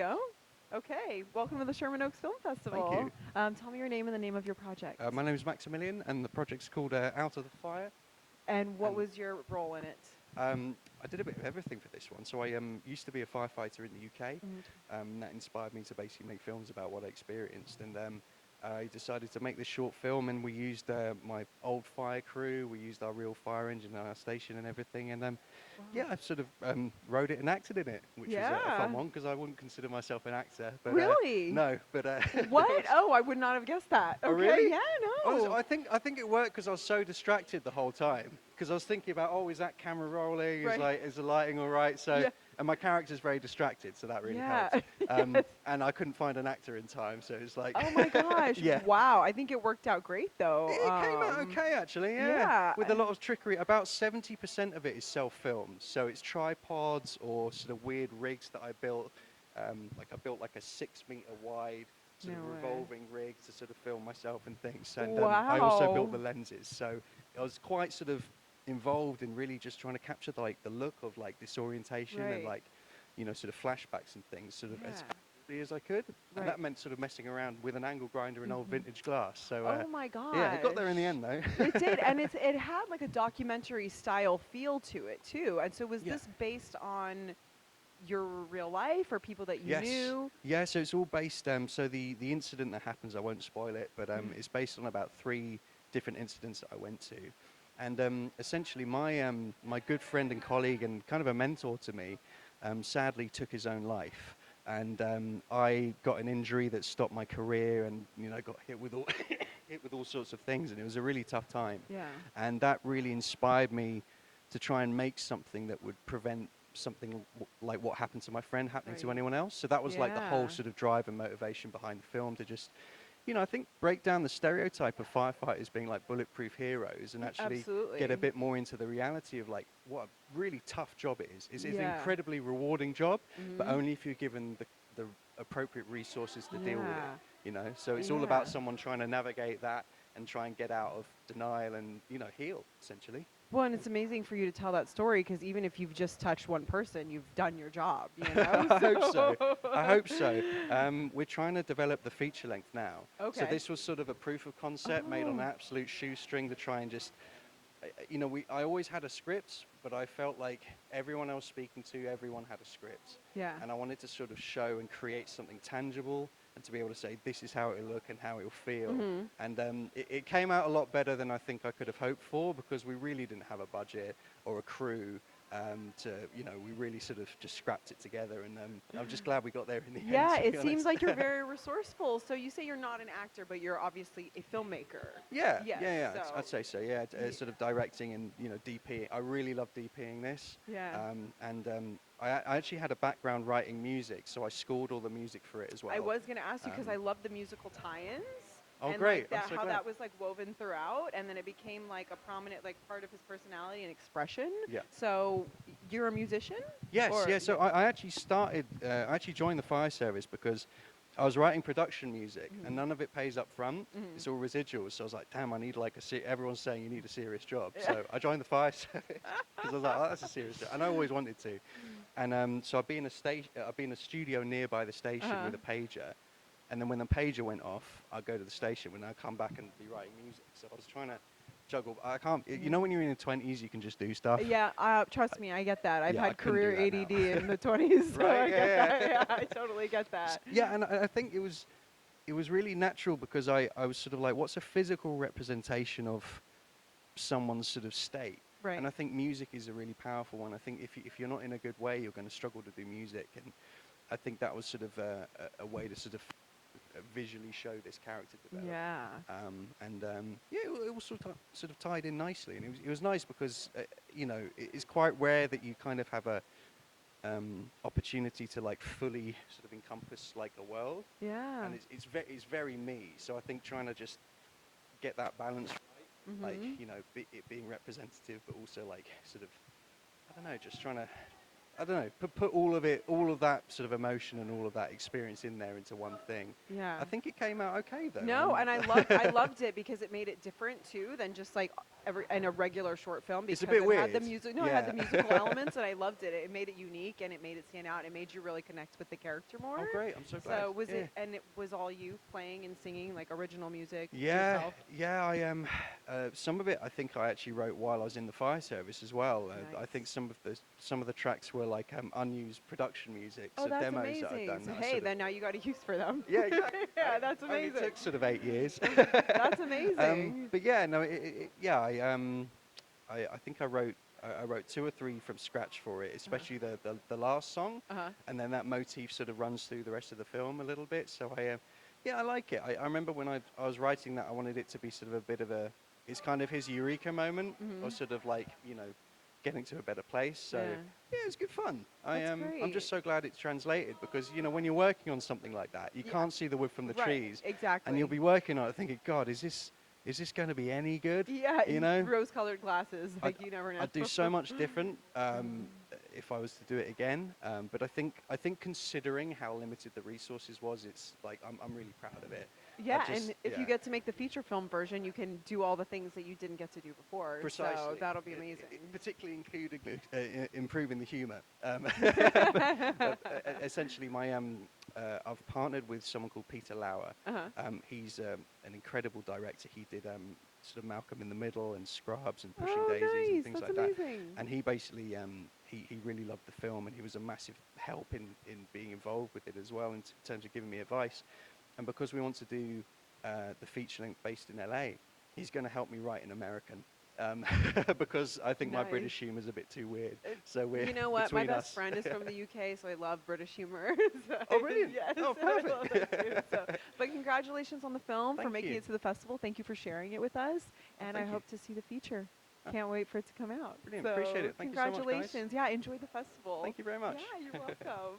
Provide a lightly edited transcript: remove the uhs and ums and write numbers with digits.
Go. Okay, welcome to the Sherman Oaks Film Thank Festival. you. Tell me your name and the name of your project. My name is Maximilian, and the project's called Out of the Fire. And what And was your role in it? I did a bit of everything for this one. So I used to be a firefighter in the UK. That inspired me to basically make films about what I experienced. And I decided to make this short film, and we used my old fire crew. We used our real fire engine at our station and everything. And yeah, I sort of wrote it and acted in it, which was a Yeah. fun one because I wouldn't consider myself an actor. But Really? no, but What? Oh, I would not have guessed that. Oh, Okay, really? yeah, Honestly, no. I think it worked because I was so distracted the whole time. Because I was thinking about, oh, is that camera rolling? Right. Is the lighting all right? So, Yeah. and my character's very distracted, so that really Yeah. helped. Yes. And I couldn't find an actor in time, so it's like, Oh my gosh. yeah. Wow. I think it worked out great though. It came out okay, actually, yeah. Yeah. With a lot of trickery. About 70% of it is self-filmed. So it's tripods or sort of weird rigs that I built. Like I built like a 6-meter wide sort No of way. revolving rig to sort of film myself and things. And I also built the lenses. So I was quite sort of involved in really just trying to capture the look of like disorientation and Right. like, sort of flashbacks and things sort of as Yeah. quickly as I could. And Right. that meant sort of messing around with an angle grinder and old vintage glass. So Oh my gosh. yeah, it got there in the end though. It did, and it had like a documentary style feel to it too. And so was Yeah. this based on your real life or people that you Yes. knew? Yeah, so it's all based, so the incident that happens, I won't spoil it, but it's based on about 3 different incidents that I went to. And essentially my good friend and colleague and kind of a mentor to me, sadly took his own life. And I got an injury that stopped my career and, got hit with all, hit with all sorts of things. And it was a really tough time. Yeah. And that really inspired me to try and make something that would prevent something like what happened to my friend happening to Right. anyone else. So that was like the whole Yeah. sort of drive and motivation behind the film to just, I think break down the stereotype of firefighters being like bulletproof heroes and actually Absolutely. get a bit more into the reality of like what a really tough job it is. It's an Yeah. incredibly rewarding job, but Mhm. only if you're given the appropriate resources to deal with Yeah. it. So it's all about Yeah. someone trying to navigate that and try and get out of denial and, heal essentially. Well, and it's amazing for you to tell that story because even if you've just touched one person, you've done your job, I hope so. I hope so. We're trying to develop the feature length now. So Okay. this was sort of a proof of concept made on Oh. an absolute shoestring to try and just, I always had a script, but I felt like everyone I was speaking to, everyone had a script. Yeah. And I wanted to sort of show and create something tangible and to be able to say, this is how it'll look and how it'll feel. Mhm. And it came out a lot better than I think I could have hoped for because we really didn't have a budget or a crew we really sort of just scrapped it together. And I'm just glad we got there in the end. Yeah, to be it seems honest. like you're very resourceful. So you say you're not an actor, but you're obviously a filmmaker. Yeah, Yes, yeah, so- I'd say so. Yeah, sort of directing and DPing. I really love DPing this. Yeah. I actually had a background writing music, so I scored all the music for it as well. I was going to ask you because I Um, love the musical tie-ins. Oh, and great. Like I'm so how glad. that was like woven throughout, and then it became like a prominent like part of his personality and expression. Yeah. So you're a musician? Yes, Or- yeah. So I actually started. I actually joined the fire service because I was writing production music, and none of it pays up front. It's all residuals. So I was like, damn, I need like everyone's saying you need a serious job. So I joined the fire service because I was like, oh, that's a serious job, and I always wanted to. And so I'd be in a studio nearby the station with a pager. And then when the pager went off, I'd go to the station and I'd come back and be writing music. So I was trying to juggle. I can't, when you're in your 20s, you can just do stuff. Yeah, trust me, I get that. I've Yeah, I had couldn't do career that ADD now. in the 20s, so Right, I get yeah, that. yeah. Yeah, I totally get that. Yeah, and I think it was really natural because I was sort of like, what's a physical representation of someone's sort of state? Right. And I think music is a really powerful one. I think if you're not in a good way, you're going to struggle to do music. And I think that was sort of a way to sort of visually show this character develop. Yeah. It all sort of tied in nicely, and it was nice because it's quite rare that you kind of have a opportunity to like fully sort of encompass like a world, Yeah. and it's very me. So I think trying to just get that balance right, like it being representative, but also like sort of I don't know, just trying to. I don't know, put all of that sort of emotion and all of that experience in there into one thing. Yeah. I think it came out okay though. No, and I loved it because it made it different too than just like in a regular short film It's because a bit it had the weird. music. No, it had Yeah. the musical elements, and I loved it. It made it unique, and it made it stand out. It made you really connect with the character more. Oh, great! I'm so glad. So was Yeah. it, and it was all you playing and singing like original music Yeah, yourself? yeah, I am. Some of it I think I actually wrote while I was in the fire service as well. I think Nice. some of the tracks were like unused production music, Oh, so that's demos that I'd amazing. done. So That I hey, sort of, then now you got a use for them. yeah, exactly. Yeah, that's Only amazing. took sort of 8 years. That's amazing. But yeah, no, yeah, I think I wrote two or three from scratch for it, especially the last song, Uh-huh. and then that motif sort of runs through the rest of the film a little bit. So yeah, I like it. I remember when I was writing that, I wanted it to be sort of a bit of a, it's kind of his eureka moment, or Mhm. sort of like, getting to a better place. So Yeah. yeah, it's good fun. That's I'm just great. so glad it's translated because when you're working on something like that, you Yeah. can't see the wood from the Right. trees, Exactly. and you'll be working on it thinking, God, is this going to be any good? Yeah, You know, rose-colored glasses. I'd, Like you never know. I'd do so much different Mm. if I was to do it again. But I think considering how limited the resources was, it's like I'm really proud of it. Yeah, just- and if you yeah. get to make the feature film version, you can do all the things that you didn't get to do before. Precisely. So that'll be amazing. Particularly including improving the humour. Essentially, I've partnered with someone called Peter Lauer. Uh-huh. He's an incredible director. He did sort of Malcolm in the Middle and Scrubs and Pushing Oh, Daisies nice. and things That's like that. amazing. And he basically he really loved the film, and he was a massive help in being involved with it as well in terms of giving me advice. And because we want to do the feature length based in LA, he's going to help me write in American. Because I think my British Nice. humor is a bit too weird. Uh, So we're You know what? My between best us. friend is from the UK, so I love British humor. So Oh, brilliant. Yes, Oh, I love perfect. that too. So, but congratulations on the film for Thank making you. it to the festival. Thank you for sharing it with us, Oh, and I thank you. hope to see the feature. Oh. Can't wait for it to come out. Brilliant. So Appreciate it. Thank you so much, guys. congratulations. Yeah, enjoy the festival. Thank you very much. Yeah, you're welcome.